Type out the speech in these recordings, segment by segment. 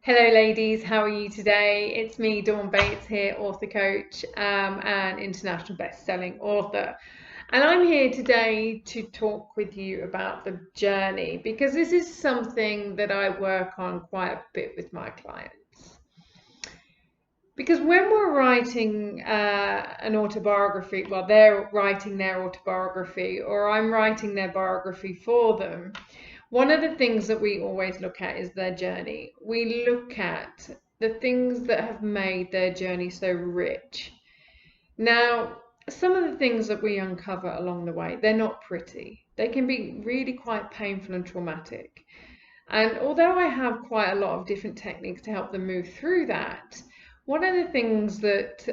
Hello ladies, how are you today? It's me, Dawn Bates here, author coach and international best-selling author. And I'm here today to talk with you about the journey because this is something that I work on quite a bit with my clients. Because when we're writing an autobiography, well, they're writing their autobiography or I'm writing their biography for them, one of the things that we always look at is their journey. We look at the things that have made their journey so rich. Now, some of the things that we uncover along the way, they're not pretty. They can be really quite painful and traumatic. And although I have quite a lot of different techniques to help them move through that, one of the things that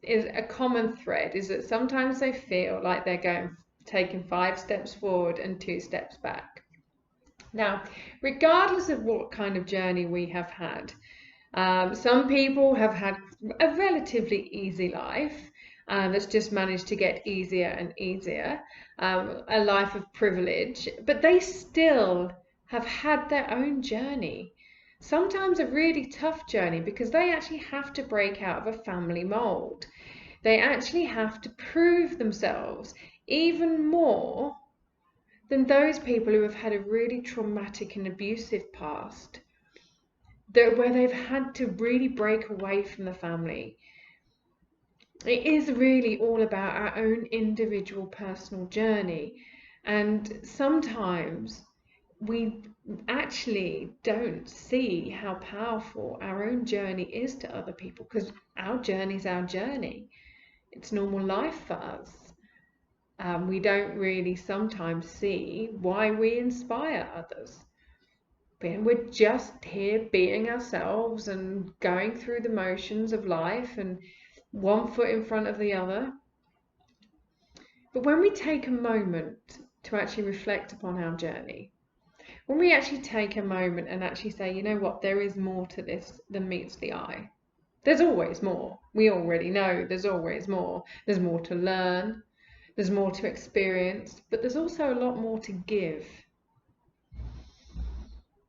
is a common thread is that sometimes they feel like they're taking 5 steps forward and 2 steps back. Now, regardless of what kind of journey we have had, some people have had a relatively easy life that's just managed to get easier and easier, a life of privilege, but they still have had their own journey. Sometimes a really tough journey because they actually have to break out of a family mold. They actually have to prove themselves even more than those people who have had a really traumatic and abusive past, where they've had to really break away from the family. It is really all about our own individual personal journey. And sometimes we actually don't see how powerful our own journey is to other people because our journey is our journey. It's normal life for us. We don't really sometimes see why we inspire others. We're just here being ourselves and going through the motions of life and one foot in front of the other. But when we take a moment to actually reflect upon our journey, when we actually take a moment and actually say, you know what, there is more to this than meets the eye. There's always more. We already know there's always more. There's more to learn. There's more to experience, but there's also a lot more to give.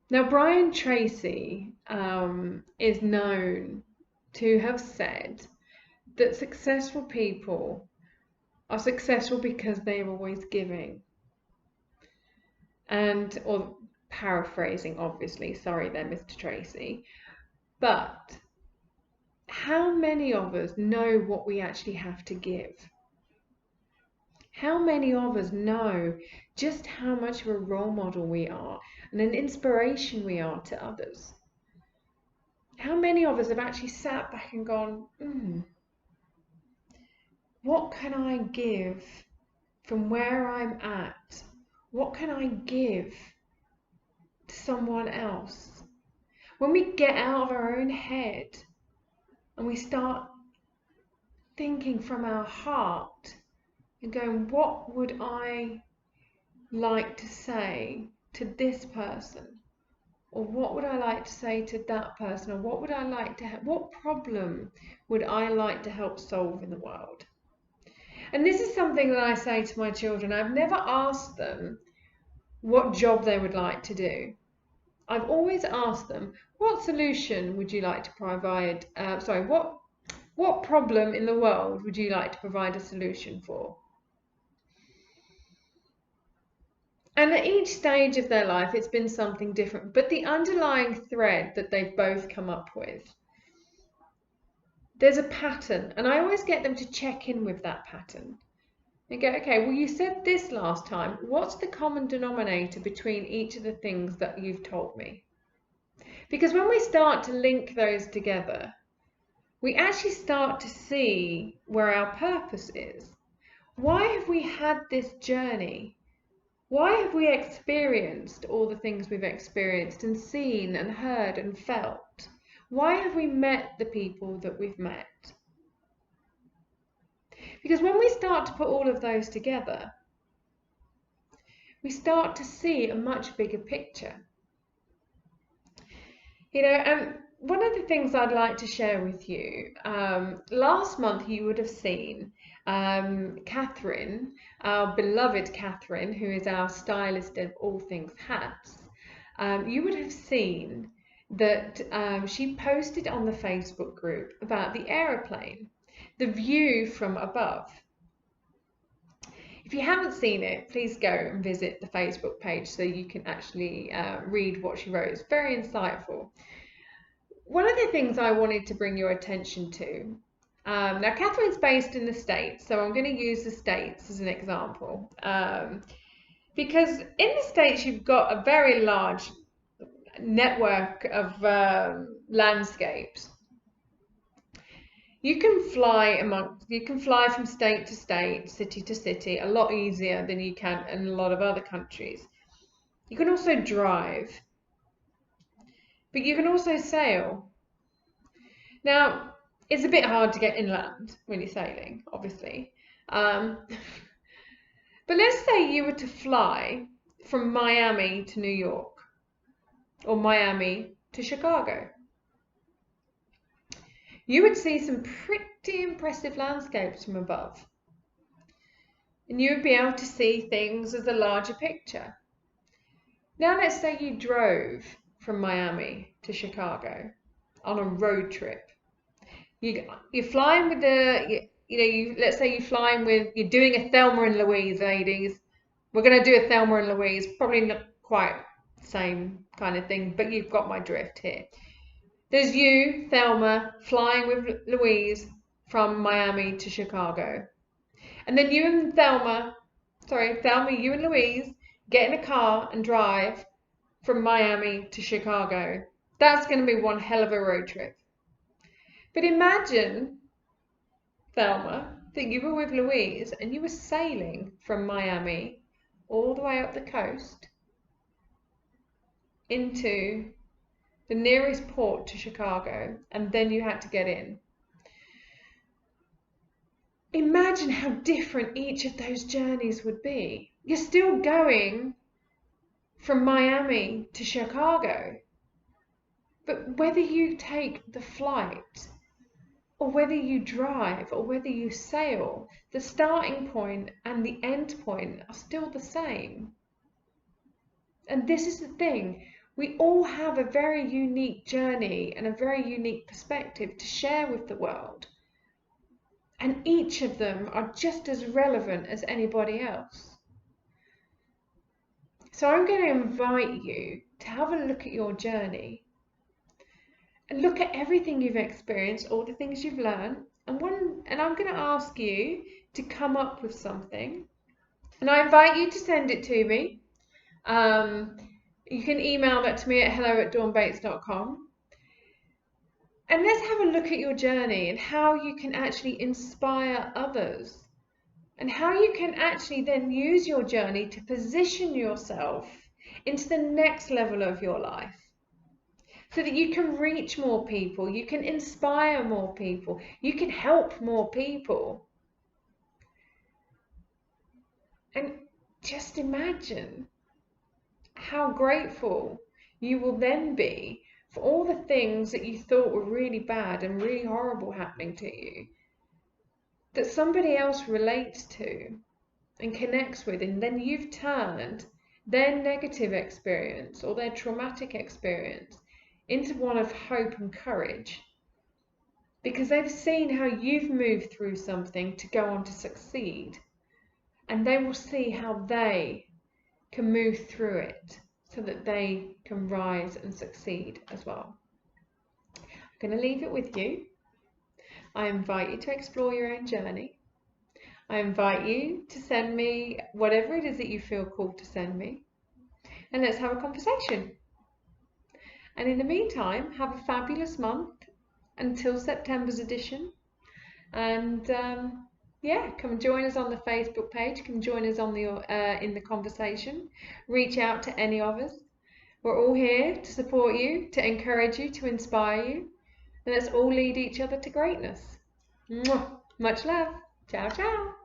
Now, Brian Tracy is known to have said that successful people are successful because they're always giving. Or paraphrasing, obviously, sorry there, Mr. Tracy, but how many of us know what we actually have to give? How many of us know just how much of a role model we are and an inspiration we are to others? How many of us have actually sat back and gone, what can I give from where I'm at? What can I give to someone else? When we get out of our own head and we start thinking from our heart and going, what would I like to say to this person? Or what would I like to say to that person? Or what would I like to what problem would I like to help solve in the world? And this is something that I say to my children. I've never asked them what job they would like to do. I've always asked them, what solution would you like to provide? What problem in the world would you like to provide a solution for? And at each stage of their life, it's been something different. But the underlying thread that they've both come up with, there's a pattern. And I always get them to check in with that pattern. And go, okay, well, you said this last time. What's the common denominator between each of the things that you've told me? Because when we start to link those together, we actually start to see where our purpose is. Why have we had this journey? Why have we experienced all the things we've experienced and seen and heard and felt? Why have we met the people that we've met? Because when we start to put all of those together, we start to see a much bigger picture. And one of the things I'd like to share with you, last month you would have seen Catherine, our beloved Catherine, who is our stylist of all things hats. You would have seen that she posted on the Facebook group about the aeroplane, the view from above. If you haven't seen it, please go and visit the Facebook page so you can actually read what she wrote. It's very insightful. One of the things I wanted to bring your attention to, now Catherine's based in the States, so I'm going to use the States as an example. Because in the States you've got a very large network of landscapes. You can fly from state to state, city to city, a lot easier than you can in a lot of other countries. You can also drive, but you can also sail. Now, it's a bit hard to get inland when you're sailing, obviously. But let's say you were to fly from Miami to New York, or Miami to Chicago. You would see some pretty impressive landscapes from above. And you would be able to see things as a larger picture. Now let's say you drove from Miami to Chicago on a road trip. You're flying with let's say you're doing a Thelma and Louise, ladies. We're going to do a Thelma and Louise, probably not quite the same kind of thing, but you've got my drift here. There's you, Thelma, flying with Louise from Miami to Chicago. And then you and Thelma, you and Louise get in a car and drive from Miami to Chicago. That's going to be one hell of a road trip. But imagine, Thelma, that you were with Louise and you were sailing from Miami all the way up the coast into the nearest port to Chicago, and then you had to get in. Imagine how different each of those journeys would be. You're still going from Miami to Chicago, but whether you take the flight or whether you drive or whether you sail, the starting point and the end point are still the same. And this is the thing. We all have a very unique journey and a very unique perspective to share with the world. And each of them are just as relevant as anybody else. So I'm going to invite you to have a look at your journey and look at everything you've experienced, all the things you've learned. And I'm going to ask you to come up with something. And I invite you to send it to me. You can email that to me at hello@dawnbates.com. And let's have a look at your journey and how you can actually inspire others and how you can actually then use your journey to position yourself into the next level of your life so that you can reach more people, you can inspire more people, you can help more people. And just imagine how grateful you will then be for all the things that you thought were really bad and really horrible happening to you, that somebody else relates to and connects with, and then you've turned their negative experience or their traumatic experience into one of hope and courage, because they've seen how you've moved through something to go on to succeed, and they will see how they can move through it so that they can rise and succeed as well. I'm going to leave it with you. I invite you to explore your own journey. I invite you to send me whatever it is that you feel called to send me, and let's have a conversation. And in the meantime, have a fabulous month until September's edition. And yeah, come join us on the Facebook page. Come join us on in the conversation. Reach out to any of us. We're all here to support you, to encourage you, to inspire you. And let's all lead each other to greatness. Mwah. Much love. Ciao, ciao.